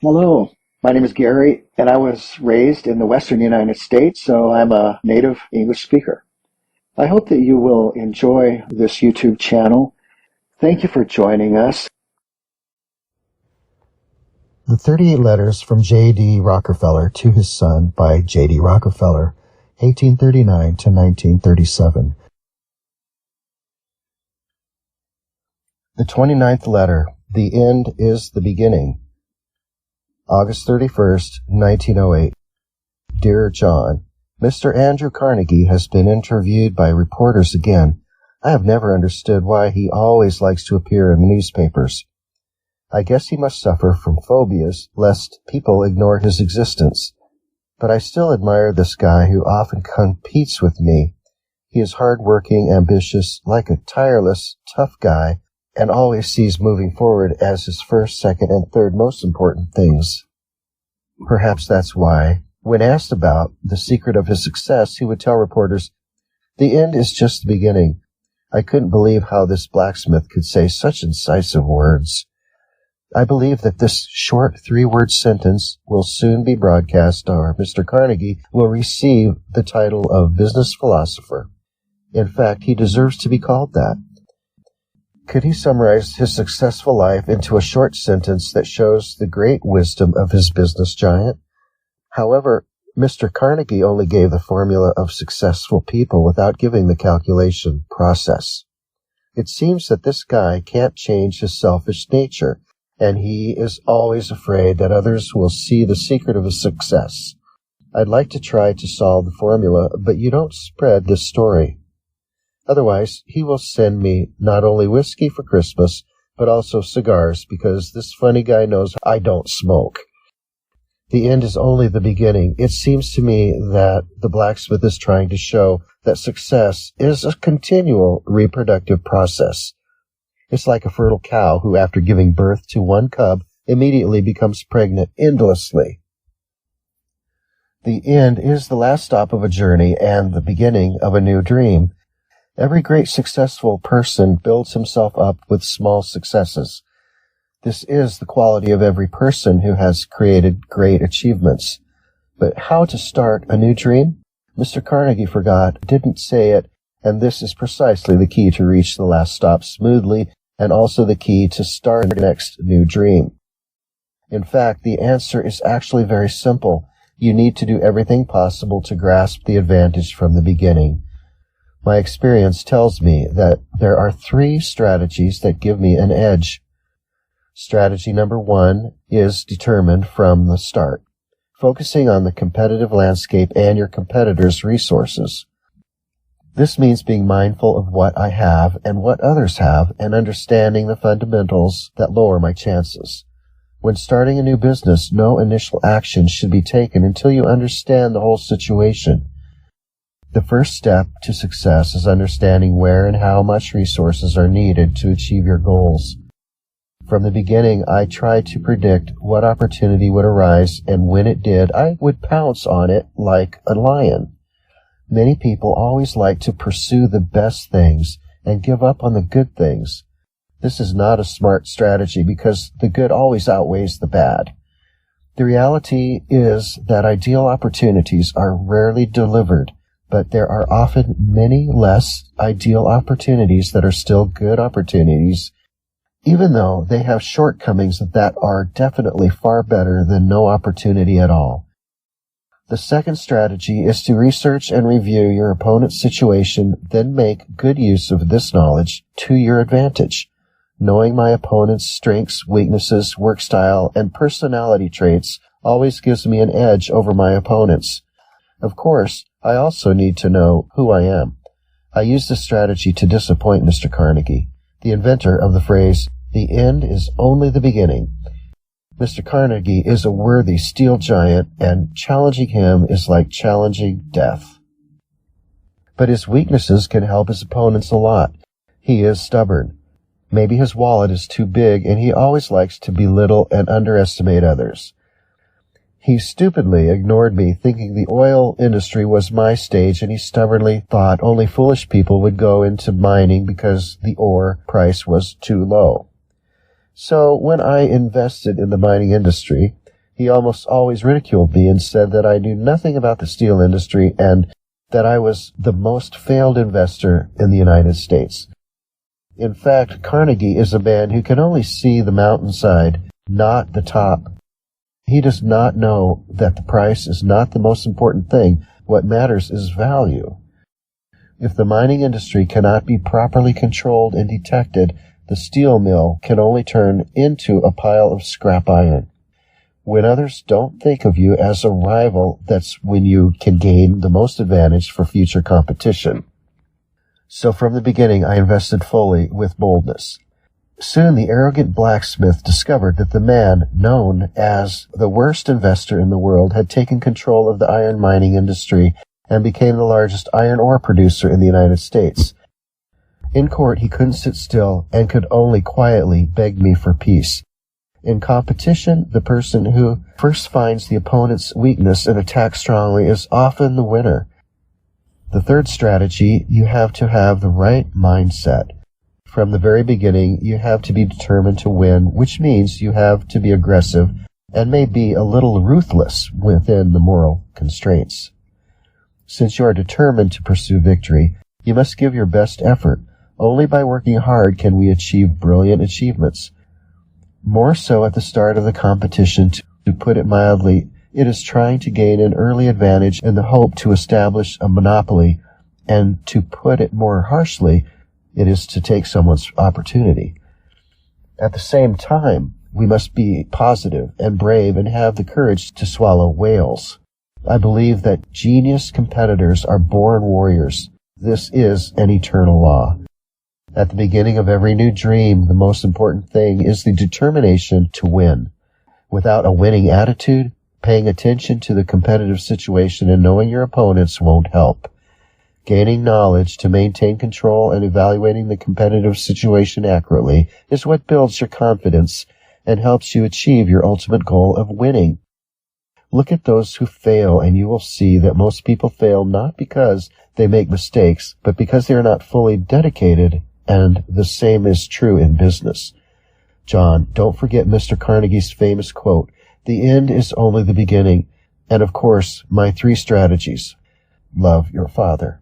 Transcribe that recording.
Hello, my name is Gary, and I was raised in the Western United States, so I'm a native English speaker. I hope that you will enjoy this YouTube channel. Thank you for joining us. The 38 Letters from J D Rockefeller to His Son by J D Rockefeller, 1839 to 1937. The 29th letter. The end is the beginning. August 31st, 1908. Dear John, Mr. Andrew Carnegie has been interviewed by reporters again. I have never understood why he always likes to appear in the newspapers. I guess he must suffer from phobias, lest people ignore his existence. But I still admire this guy who often competes with me. He is hard-working, ambitious, like a tireless, tough guy, and always sees moving forward as his first, second, and third most important things. Perhaps that's why, when asked about the secret of his success, he would tell reporters, "The end is just the beginning." I couldn't believe how this blacksmith could say such incisive words. I believe that this short 3-word sentence will soon be broadcast, or Mr. Carnegie will receive the title of business philosopher. In fact, he deserves to be called that. Could he summarize his successful life into a short sentence that shows the great wisdom of his business giant? However, Mr. Carnegie only gave the formula of successful people without giving the calculation process. It seems that this guy can't change his selfish nature, and he is always afraid that others will see the secret of his success. I'd like to try to solve the formula, but you don't spread this story. Otherwise, he will send me not only whiskey for Christmas, but also cigars, because this funny guy knows I don't smoke. The end is only the beginning. It seems to me that the blacksmith is trying to show that success is a continual reproductive process. It's like a fertile cow who, after giving birth to one cub, immediately becomes pregnant endlessly. The end is the last stop of a journey and the beginning of a new dream. Every great successful person builds himself up with small successes. This is the quality of every person who has created great achievements. But how to start a new dream? Mr. Carnegie didn't say it, and this is precisely the key to reach the last stop smoothly, and also the key to start the next new dream. In fact, the answer is actually very simple. You need to do everything possible to grasp the advantage from the beginning. My experience tells me that there are 3 strategies that give me an edge. Strategy number 1 is determined from the start, focusing on the competitive landscape and your competitors' resources. This means being mindful of what I have and what others have, and understanding the fundamentals that lower my chances. When starting a new business, no initial action should be taken until you understand the whole situation. The first step to success is understanding where and how much resources are needed to achieve your goals. From the beginning, I tried to predict what opportunity would arise, and when it did, I would pounce on it like a lion. Many people always like to pursue the best things and give up on the good things. This is not a smart strategy because the good always outweighs the bad. The reality is that ideal opportunities are rarely delivered, but there are often many less ideal opportunities that are still good opportunities, even though they have shortcomings that are definitely far better than no opportunity at all. The second strategy is to research and review your opponent's situation, then make good use of this knowledge to your advantage. Knowing my opponent's strengths, weaknesses, work style, and personality traits always gives me an edge over my opponents. Of course, I also need to know who I am. I use this strategy to disappoint Mr. Carnegie, the inventor of the phrase, "The end is only the beginning." Mr. Carnegie is a worthy steel giant, and challenging him is like challenging death. But his weaknesses can help his opponents a lot. He is stubborn. Maybe his wallet is too big, and he always likes to belittle and underestimate others. He stupidly ignored me, thinking the oil industry was my stage, and he stubbornly thought only foolish people would go into mining because the ore price was too low. So when I invested in the mining industry, He almost always ridiculed me and said that I knew nothing about the steel industry and that I was the most failed investor in the United States. In fact, Carnegie is a man who can only see the mountainside, not the top. He does not know that the price is not the most important thing. What matters is value. If the mining industry cannot be properly controlled and detected, the steel mill can only turn into a pile of scrap iron. When others don't think of you as a rival, that's when you can gain the most advantage for future competition. So from the beginning, I invested fully with boldness. Soon the arrogant blacksmith discovered that the man known as the worst investor in the world had taken control of the iron mining industry and became the largest iron ore producer in the United States. In court, he couldn't sit still and could only quietly beg me for peace. In competition, the person who first finds the opponent's weakness and attacks strongly is often the winner. The third strategy, you have to have the right mindset. From the very beginning, you have to be determined to win, which means you have to be aggressive and may be a little ruthless within the moral constraints. Since you are determined to pursue victory, you must give your best effort. Only by working hard can we achieve brilliant achievements. More so at the start of the competition, to put it mildly, it is trying to gain an early advantage in the hope to establish a monopoly, and to put it more harshly, it is to take someone's opportunity. At the same time, we must be positive and brave and have the courage to swallow whales. I believe that genius competitors are born warriors. This is an eternal law. At the beginning of every new dream, the most important thing is the determination to win. Without a winning attitude, paying attention to the competitive situation and knowing your opponents won't help. Gaining knowledge to maintain control and evaluating the competitive situation accurately is what builds your confidence and helps you achieve your ultimate goal of winning. Look at those who fail, and you will see that most people fail not because they make mistakes, but because they are not fully dedicated, and the same is true in business. John, don't forget Mr. Carnegie's famous quote, "The end is only the beginning," and of course, my 3 strategies. Love your father.